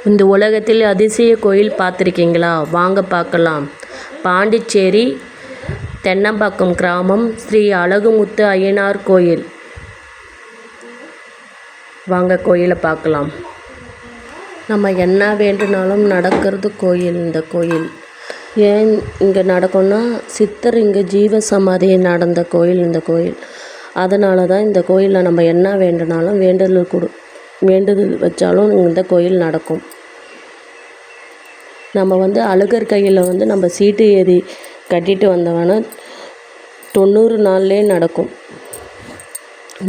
இந்த உலகத்தில் அதிசய கோயில் பார்த்துருக்கீங்களா? வாங்க பார்க்கலாம். பாண்டிச்சேரி தென்னம்பாக்கம் கிராமம் ஸ்ரீ அழகுமுத்து அய்யனார் கோயில். வாங்க கோயிலை பார்க்கலாம். நம்ம என்ன வேண்டுனாலும் நடக்கிறது கோயில். இந்த கோயில் ஏன் இங்கே நடக்கும்னா, சித்தர் இங்கே ஜீவ சமாதி நடந்த கோயில் இந்த கோயில். அதனால தான் இந்த கோயிலில் நம்ம என்ன வேண்டுனாலும் வேண்டுதல் வச்சாலும் இந்த கோயில் நடக்கும். நம்ம அழுகர் கையில் நம்ம சீட்டு ஏறி கட்டிட்டு வந்தோம்னா 90 நாள்லேயே நடக்கும்.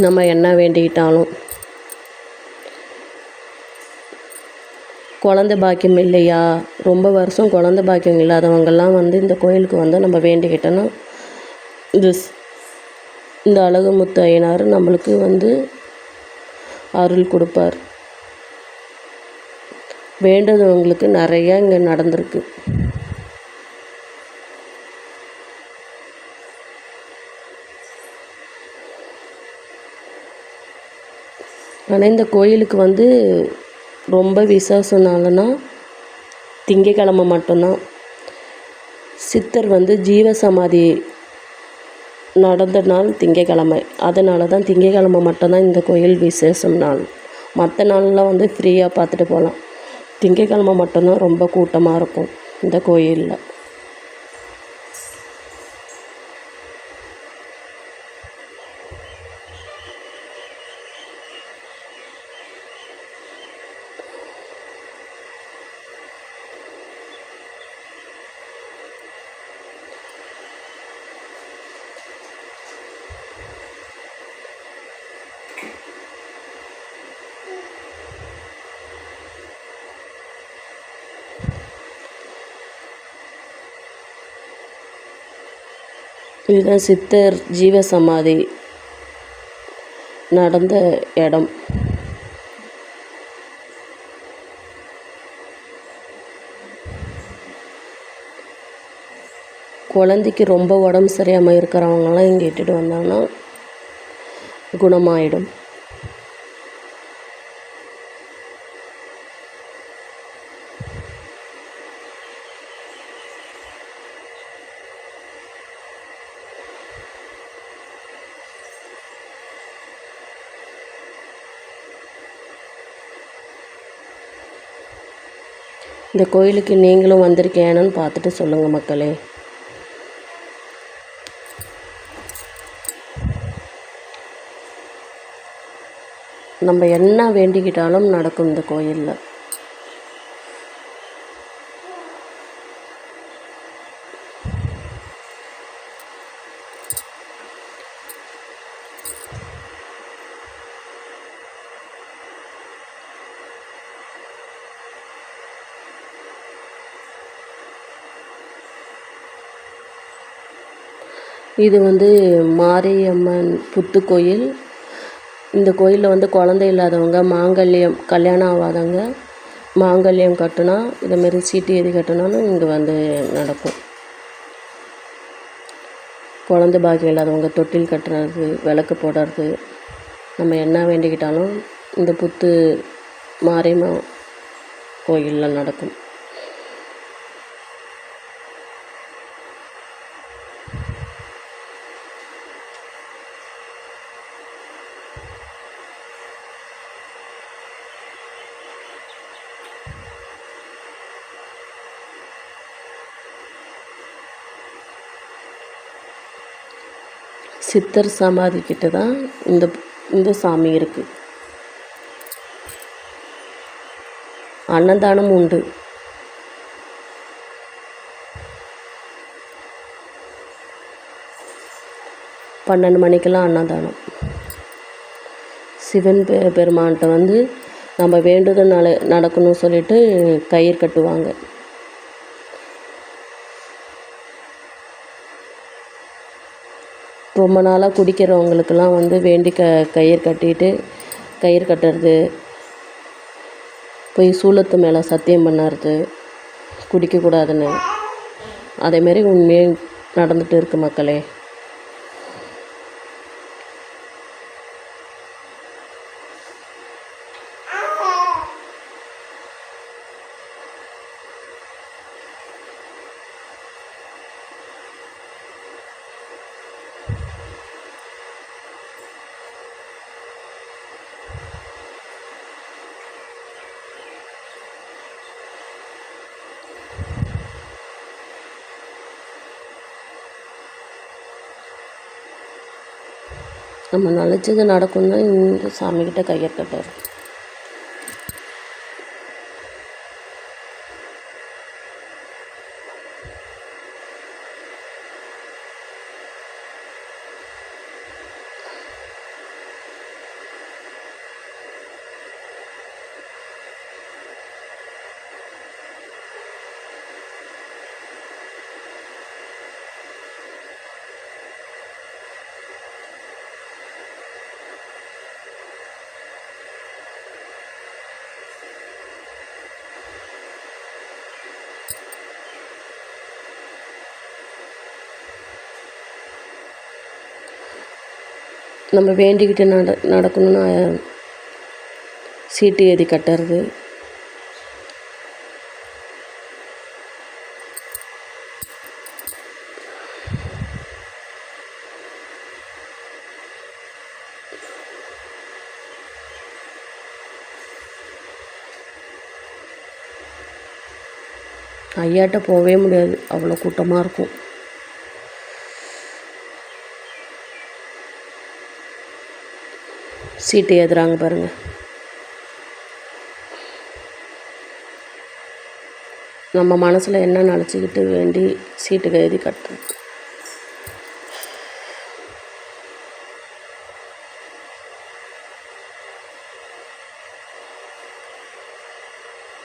நம்ம என்ன வேண்டிக்கிட்டாலும். குழந்தை பாக்கியம் இல்லையா, ரொம்ப வருஷம் குழந்தை பாக்கியம் இல்லாதவங்கெல்லாம் இந்த கோயிலுக்கு நம்ம வேண்டிக்கிட்டோன்னா இந்த அழகுமுத்து அய்யனார் நம்மளுக்கு அருள் கொடுப்பார். வேண்டதவங்களுக்கு நிறையா இங்கே நடந்திருக்கு. ஆனால் இந்த கோயிலுக்கு ரொம்ப விசேஷம்னாலனா திங்கக்கிழமை மட்டும்தான். சித்தர் ஜீவசமாதி நடந்த நாள் திங்கக்கிழமை. அதனால தான் திங்கக்கிழமை மட்டும்தான் இந்த கோயில் விசேஷம் நாள். மற்ற நாள்லாம் ஃப்ரீயாக பார்த்துட்டு போகலாம். திங்கக்கிழமை மட்டும்தான் ரொம்ப கூட்டமாக இருக்கும் இந்த கோயிலில். இதுதான் சித்தர் ஜீவசமாதி நடந்த இடம். குழந்தைக்கு ரொம்ப உடம்பு சரியாமல் இருக்கிறவங்களாம் இங்கே இட்டுட்டு வந்தாங்கன்னா குணமாயிடும். இந்த கோயிலுக்கு நீங்களும் வந்திருக்கேன்னு பார்த்துட்டு சொல்லுங்கள் மக்களே. நம்ம என்ன வேண்டிக்கிட்டாலும் நடக்கும் இந்த கோயிலில். இது மாரியம்மன் புத்து கோயில். இந்த கோயிலில் குழந்தை இல்லாதவங்க, கல்யாணம் ஆகாதவங்க மாங்கல்யம் கட்டினா, இதேமாரி சீட்டு ஏறி கட்டினாலும் இங்கே நடக்கும். குழந்தை பாக்கியம் இல்லாதவங்க தொட்டில் கட்டுறது, விளக்கு போடுறது, நம்ம என்ன வேண்டிக்கிட்டாலும் இந்த புத்து மாரியம்மன் கோயிலில் நடக்கும். சித்தர் சமாதி கிட்ட தான் இந்த சாமி இருக்குது. அன்னதானம் உண்டு. பன்னெண்டு மணிக்கெல்லாம் அன்னதானம். சிவன் பெருமான்கிட்ட நம்ம வேண்டுதல் நடக்கணும்னு சொல்லிட்டு கயிறு கட்டுவாங்க. ரொம்ப நாளாக குடிக்கிறவங்களுக்கெல்லாம் வேண்டி கயிறு கட்டுறது, போய் சூலத்து மேலே சத்தியம் பண்ணுறது, குடிக்கக்கூடாதுன்னு. அதேமாரி உண்மையாக நடந்துகிட்டு இருக்குது மக்களே. நம்ம நினச்சது நடக்கும்னா இந்த சாமிக்கிட்ட கையை கட்டுறது. நம்ம வேண்டிக்கிட்டு நடக்கணும்னா சீட்டு எழுதி கட்டுறது. ஐயாட்ட போகவே முடியாது, அவ்வளோ கூட்டமாக இருக்கும். சீட்டு எழுதுறாங்க பாருங்கள். நம்ம மனசில் என்ன நினச்சிக்கிட்டு வேண்டி சீட்டுக்கு எழுதி கட்டுறது.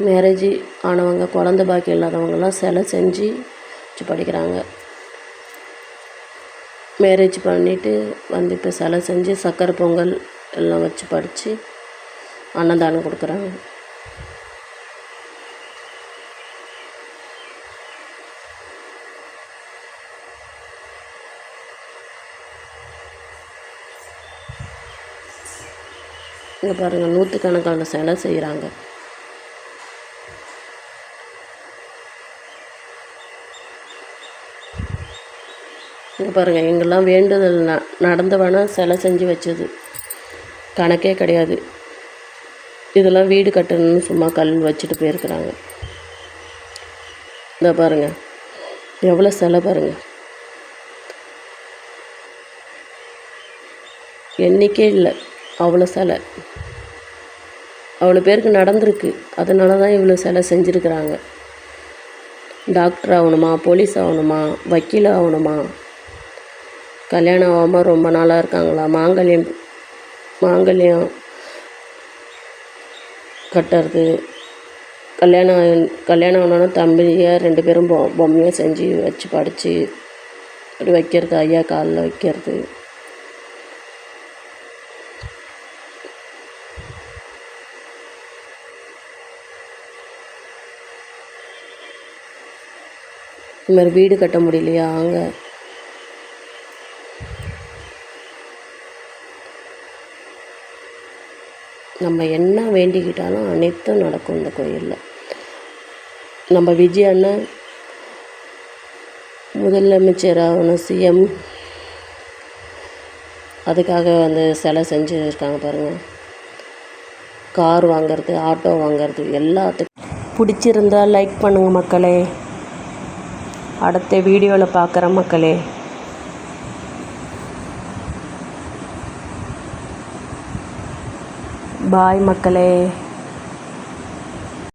மேரேஜ் ஆனவங்க, குழந்த பாக்கி இல்லாதவங்கெல்லாம் சிலை செஞ்சு வச்சு படிக்கிறாங்க. மேரேஜ் பண்ணிவிட்டு வந்து இப்போ சிலை செஞ்சு சக்கரை பொங்கல் எல்லாம் வச்சு படித்து அன்னதானம் கொடுக்குறாங்க. இங்கே பாருங்கள், நூற்றுக்கணக்கான சிலை செய்கிறாங்க. இங்கே பாருங்கள், எங்கெல்லாம் வேண்டுதல் நடந்தவனா சிலை செஞ்சு வச்சது கணக்கே கிடையாது. இதெல்லாம் வீடு கட்டணும்னு சும்மா கல் வச்சுட்டு போயிருக்கிறாங்க. இந்த பாருங்கள், எவ்வளோ சிலை பாருங்கள், எண்ணிக்கே இல்லை, அவ்வளோ சிலை. அவ்வளோ பேருக்கு நடந்திருக்கு, அதனால தான் இவ்வளோ சிலை செஞ்சுருக்கிறாங்க. டாக்டர் ஆகணுமா, போலீஸ் ஆகணுமா, வக்கீல் ஆகணுமா, கல்யாணம் ஆகாமல் ரொம்ப நாளாக இருக்காங்களா, மாங்கல்யம் கட்டுறது, கல்யாணம் ஆனோன்னா தம்பியாக 2 பேரும் பொம்மையாக செஞ்சு வச்சு படித்து வைக்கிறது, ஐயா காலில் வைக்கிறது. இது மாதிரி வீடு கட்ட முடியலையா, அங்கே நம்ம என்ன வேண்டிக்கிட்டாலும் அனைத்தும் நடக்கும் இந்த கோயிலில். நம்ம விஜய் அண்ணன் முதலமைச்சர் ஆகணும், சிஎம், அதுக்காக வந்து சிலை செஞ்சு இருக்காங்க பாருங்கள். கார் வாங்கிறது, ஆட்டோ வாங்கிறது, எல்லாத்துக்கும். பிடிச்சிருந்தால் லைக் பண்ணுங்கள் மக்களே. அடுத்த வீடியோவில் பார்க்குறேன் மக்களே. பாய் மக்களே.